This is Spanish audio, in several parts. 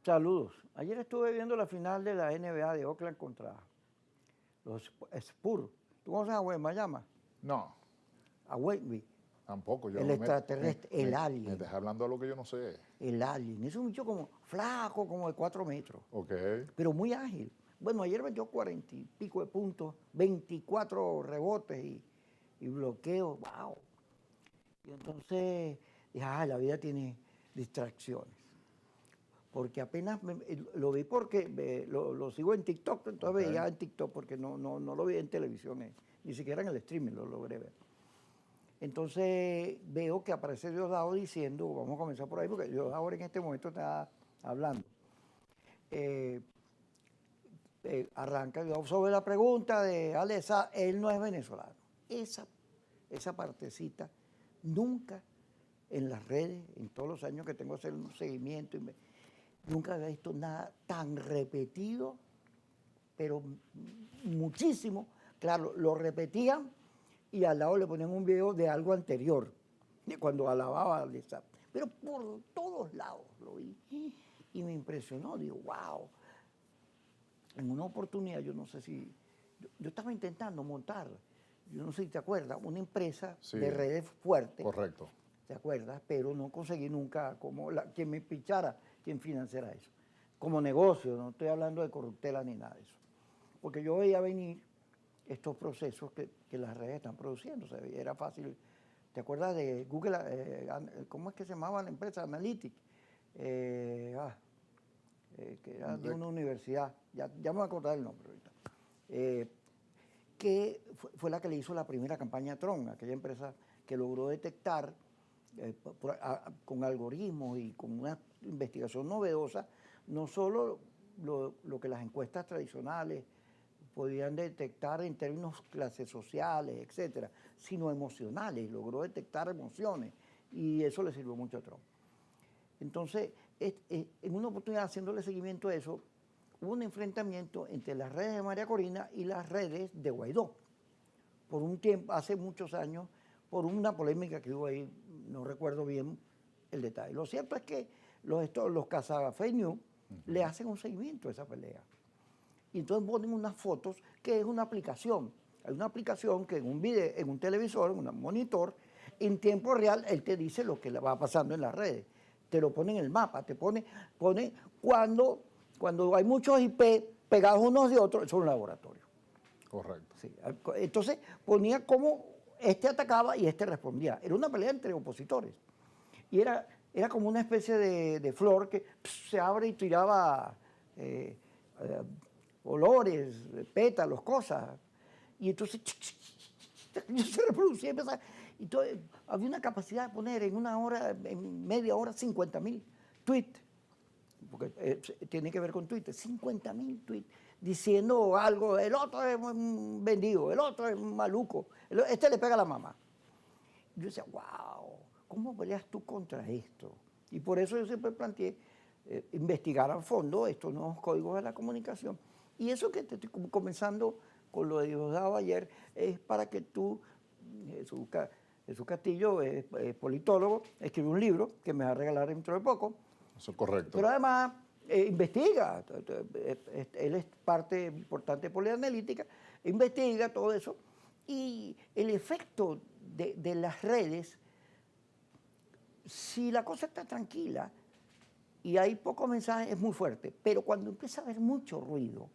Saludos. Ayer estuve viendo la final de la NBA de Oakland contra los Spurs. ¿Tú conoces a Wembanyama? No, A Wemby, tampoco. el extraterrestre, el Me alien. estás hablando de lo que yo no sé. El alien. Es un bicho como flaco, como de 4 metros, Ok. pero muy ágil. Bueno, ayer metió 40 y pico de puntos, 24 rebotes y bloqueos. ¡Wow! Y entonces dije, la vida tiene distracciones. Porque apenas lo vi porque lo sigo en TikTok, entonces Ok. veía en TikTok porque no lo vi en televisión, ni siquiera en el streaming lo logré ver. Entonces veo que aparece Diosdado diciendo, vamos a comenzar por ahí porque Diosdado ahora en este momento está hablando. Eh, Arranca Diosdado sobre la pregunta de Alesa, él no es venezolano. Esa partecita nunca en las redes, en todos los años que tengo hacer un seguimiento, nunca había visto nada tan repetido, pero muchísimo. Claro, lo repetían y al lado le ponían un video de algo anterior, de cuando alababa a Alesa. Pero por todos lados lo vi y me impresionó. Digo, wow. En una oportunidad, yo no sé si. Yo estaba intentando montar, yo no sé si te acuerdas, una empresa Sí, de redes fuerte. correcto. ¿Te acuerdas? Pero no conseguí nunca como quien me pichara, quien financiara eso. Como negocio, no estoy hablando de corruptela ni nada de eso. Porque yo veía venir estos procesos que las redes están produciendo. O sea, era fácil. ¿Te acuerdas de Google? ¿Cómo es que se llamaba la empresa? Analytics. Que era de una universidad. Ya me voy a acordar el nombre ahorita. Que fue la que le hizo la primera campaña a Trump, aquella empresa que logró detectar con algoritmos y con una investigación novedosa, no solo lo que las encuestas tradicionales podían detectar en términos clases sociales, etcétera, sino emocionales, logró detectar emociones y eso le sirvió mucho a Trump. Entonces, en una oportunidad haciéndole seguimiento a eso, hubo un enfrentamiento entre las redes de María Corina y las redes de Guaidó. Por un tiempo, hace muchos años, por una polémica que hubo ahí, no recuerdo bien el detalle. Lo cierto es que los cazafake news le hacen un seguimiento a esa pelea. Y entonces ponen unas fotos, que es una aplicación. Hay una aplicación que en un video, en un televisor, en un monitor, en tiempo real, él te dice lo que le va pasando en las redes. Te lo pone en el mapa, te pone cuando hay muchos IP pegados unos de otros, eso es un laboratorio. Correcto. Sí. Entonces ponía cómo este atacaba y este respondía. Era una pelea entre opositores. Y era como una especie de flor que se abre y tiraba olores, pétalos, cosas. Y entonces se reproducía y empezaba. Y había una capacidad de poner en una hora, en media hora, 50.000 tweets. Porque tiene que ver con Twitter, 50.000 tweets diciendo algo, el otro es vendido, el otro es maluco, este le pega a la mamá. Yo decía, wow, ¿cómo peleas tú contra esto? Y por eso yo siempre planteé investigar a fondo estos nuevos códigos de la comunicación. Y eso que te estoy comenzando con lo de Diosdado ayer es para que tú, Jesús Castillo es politólogo, escribe un libro que me va a regalar dentro de poco. Eso es correcto. Pero además investiga, él es parte importante de Polianalítica, investiga todo eso. Y el efecto de las redes, si la cosa está tranquila y hay pocos mensajes, es muy fuerte. Pero cuando empieza a haber mucho ruido,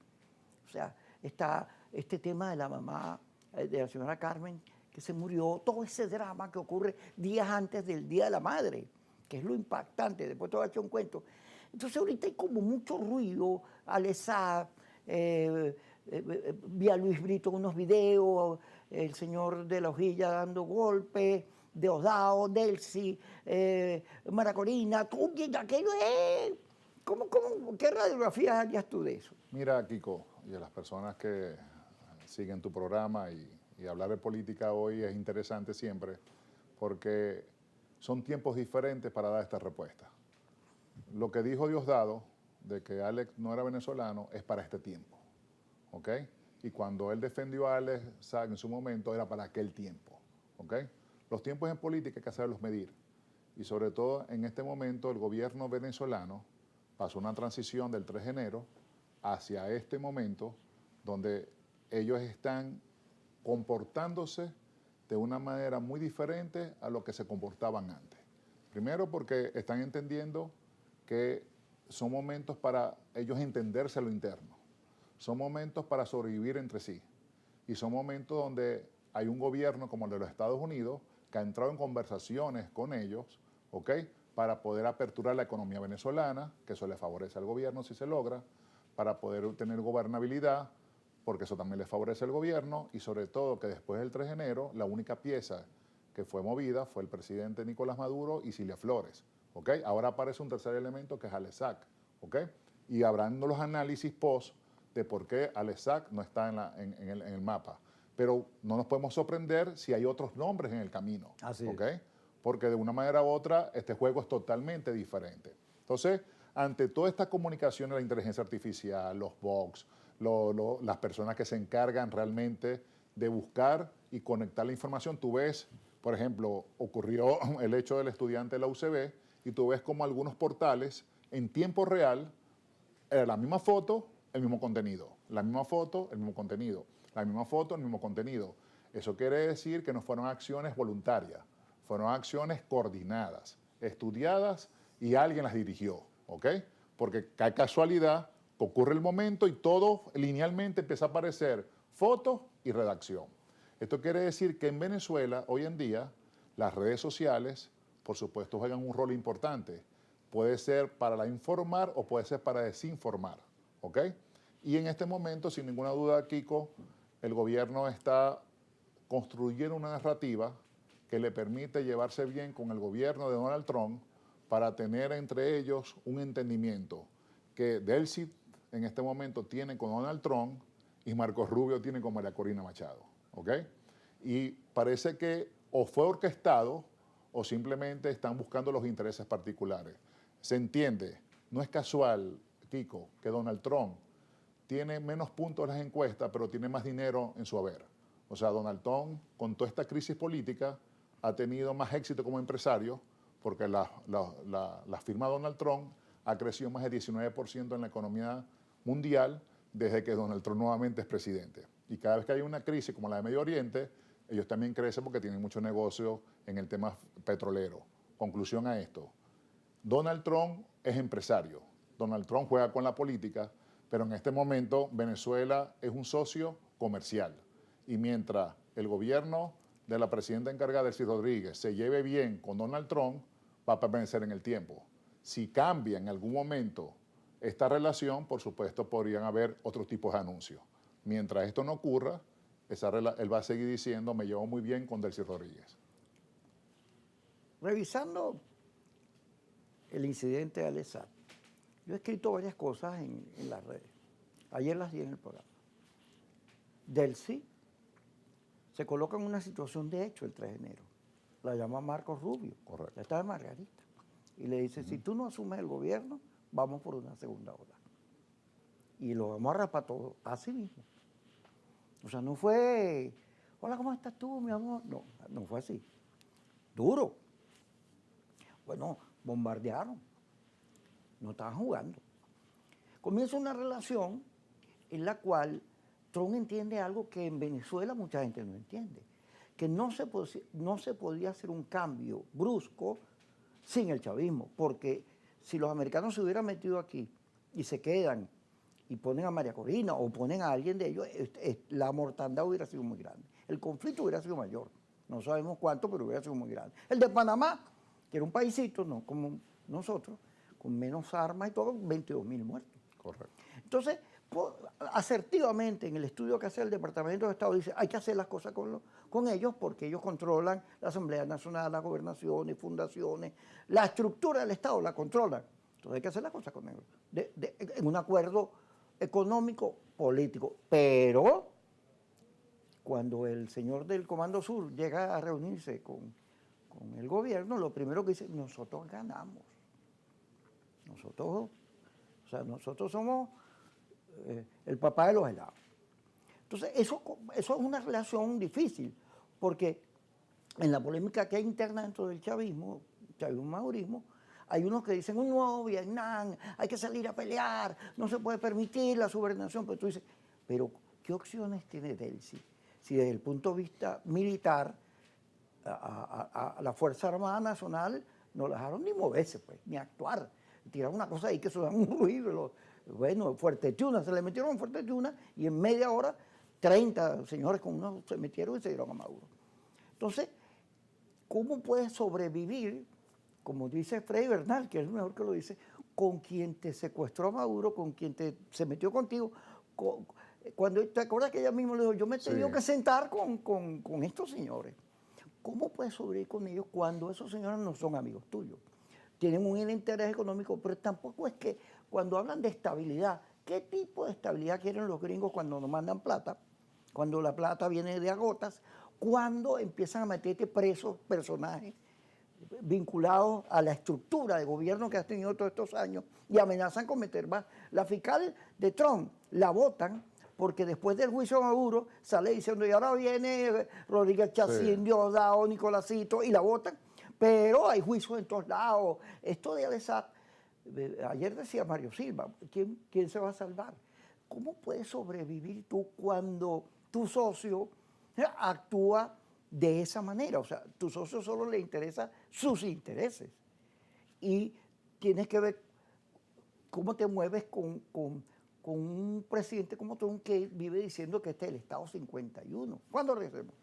o sea, está este tema de la mamá, de la señora Carmen, que se murió, todo ese drama que ocurre días antes del Día de la Madre, que es lo impactante, después te voy a echar un cuento. Entonces ahorita hay como mucho ruido, Alesa, vi a Luis Brito en unos videos, el señor de la hojilla dando golpes, Diosdado, Delcy, María Corina, tú, aquello es... ¿Qué radiografías harías tú de eso? Mira, Kiko, y a las personas que siguen tu programa y hablar de política hoy es interesante siempre porque son tiempos diferentes para dar esta respuesta. Lo que dijo Diosdado de que Alex no era venezolano es para este tiempo, ¿ok? Y cuando él defendió a Alex en su momento era para aquel tiempo, ¿ok? Los tiempos en política hay que saberlos medir y sobre todo en este momento el gobierno venezolano pasó una transición del 3 de enero hacia este momento donde ellos están comportándose de una manera muy diferente a lo que se comportaban antes. Primero porque están entendiendo que son momentos para ellos entenderse a lo interno, son momentos para sobrevivir entre sí y son momentos donde hay un gobierno como el de los Estados Unidos que ha entrado en conversaciones con ellos, ¿ok?, para poder aperturar la economía venezolana, que eso le favorece al gobierno si se logra, para poder tener gobernabilidad, porque eso también le favorece al gobierno, y sobre todo que después del 3 de enero, la única pieza que fue movida fue el presidente Nicolás Maduro y Cilia Flores, ¿ok? Ahora aparece un tercer elemento que es Alesac, ¿ok? Y habrán los análisis post de por qué Alesac no está en el mapa. Pero no nos podemos sorprender si hay otros nombres en el camino, Así ¿ok? es. Porque de una manera u otra este juego es totalmente diferente. Entonces, ante toda esta comunicación de la inteligencia artificial, los bots, las personas que se encargan realmente de buscar y conectar la información, tú ves, por ejemplo, ocurrió el hecho del estudiante de la UCB y tú ves como algunos portales en tiempo real, era la misma foto, el mismo contenido, la misma foto, el mismo contenido, la misma foto, el mismo contenido. Eso quiere decir que no fueron acciones voluntarias, fueron acciones coordinadas, estudiadas y alguien las dirigió, ¿ok? Porque cae casualidad, ocurre el momento y todo linealmente empieza a aparecer fotos y redacción. Esto quiere decir que en Venezuela, hoy en día, las redes sociales, por supuesto, juegan un rol importante. Puede ser para informar o puede ser para desinformar, ¿ok? Y en este momento, sin ninguna duda, Kiko, el gobierno está construyendo una narrativa que le permite llevarse bien con el gobierno de Donald Trump para tener entre ellos un entendimiento que Delcy en este momento tiene con Donald Trump y Marcos Rubio tiene con María Corina Machado, ¿ok? Y parece que o fue orquestado o simplemente están buscando los intereses particulares. Se entiende, no es casual, Kiko, que Donald Trump tiene menos puntos en las encuestas, pero tiene más dinero en su haber. O sea, Donald Trump, con toda esta crisis política, ha tenido más éxito como empresario porque la firma Donald Trump ha crecido más de 19% en la economía mundial desde que Donald Trump nuevamente es presidente. Y cada vez que hay una crisis como la de Medio Oriente, ellos también crecen porque tienen mucho negocio en el tema petrolero. Conclusión a esto, Donald Trump es empresario, Donald Trump juega con la política, pero en este momento Venezuela es un socio comercial. Y mientras el gobierno de la presidenta encargada, Delcy Rodríguez, se lleve bien con Donald Trump, va a permanecer en el tiempo. Si cambia en algún momento esta relación, por supuesto, podrían haber otros tipos de anuncios. Mientras esto no ocurra, él va a seguir diciendo, me llevo muy bien con Delcy Rodríguez. Revisando el incidente de Alesac, yo he escrito varias cosas en las redes. Ayer las di en el programa. Delcy se coloca en una situación de hecho el 3 de enero. La llama Marcos Rubio. Correcto. Ya está de Margarita. Y le dice, si tú no asumes el gobierno, vamos por una segunda ola. Y lo vamos a raspar todo así mismo. O sea, no fue, hola, ¿cómo estás tú, mi amor? No, no fue así. Duro. Bueno, bombardearon. No estaban jugando. Comienza una relación en la cual Trump entiende algo que en Venezuela mucha gente no entiende, que no se podía hacer un cambio brusco sin el chavismo, porque si los americanos se hubieran metido aquí y se quedan y ponen a María Corina o ponen a alguien de ellos, la mortandad hubiera sido muy grande, el conflicto hubiera sido mayor, no sabemos cuánto, pero hubiera sido muy grande. El de Panamá, que era un paisito, no como nosotros, con menos armas y todo, 22.000 muertos. Correcto. Entonces, asertivamente en el estudio que hace el Departamento de Estado dice hay que hacer las cosas con ellos porque ellos controlan la Asamblea Nacional, las gobernaciones, fundaciones, la estructura del Estado la controlan. Entonces hay que hacer las cosas con ellos, en un acuerdo económico, político. Pero cuando el señor del Comando Sur llega a reunirse con el gobierno, lo primero que dice, nosotros ganamos. Nosotros somos el papá de los helados. Entonces, eso es una relación difícil, porque en la polémica que hay interna dentro del chavismo, chavismo-madurismo, Hay unos que dicen un nuevo Vietnam, hay que salir a pelear, no se puede permitir la subordinación, pero tú dices, pero ¿qué opciones tiene Delcy? Si desde el punto de vista militar, a la Fuerza Armada Nacional no la dejaron ni moverse, pues, ni actuar. Tiraron una cosa ahí que suena un ruido. Bueno, Fuerte Tiuna, se le metieron en Fuerte Tiuna y en media hora 30 señores con uno se metieron y se dieron a Maduro. Entonces, ¿cómo puedes sobrevivir, como dice Freddy Bernal, que es el mejor que lo dice, con quien te secuestró a Maduro, con quien se metió contigo? Cuando te acuerdas que ella misma le dijo, yo me he tenido que sentar con estos señores. ¿Cómo puedes sobrevivir con ellos cuando esos señores no son amigos tuyos? Tienen un interés económico, pero tampoco es que cuando hablan de estabilidad, ¿qué tipo de estabilidad quieren los gringos cuando nos mandan plata? Cuando la plata viene de a gotas, cuando empiezan a meterte presos personajes vinculados a la estructura de gobierno que has tenido todos estos años y amenazan con meter más. La fiscal de Trump la votan porque después del juicio de Maduro sale diciendo, y ahora viene Rodríguez Chacín, Diosdado, Nicolásito, y la votan, pero hay juicios en todos lados. Esto de Alessat, ayer decía Mario Silva, ¿quién se va a salvar? ¿Cómo puedes sobrevivir tú cuando tu socio actúa de esa manera? O sea, tu socio solo le interesa sus intereses. Y tienes que ver cómo te mueves con un presidente como Trump que vive diciendo que este es el Estado 51. ¿Cuándo regresemos?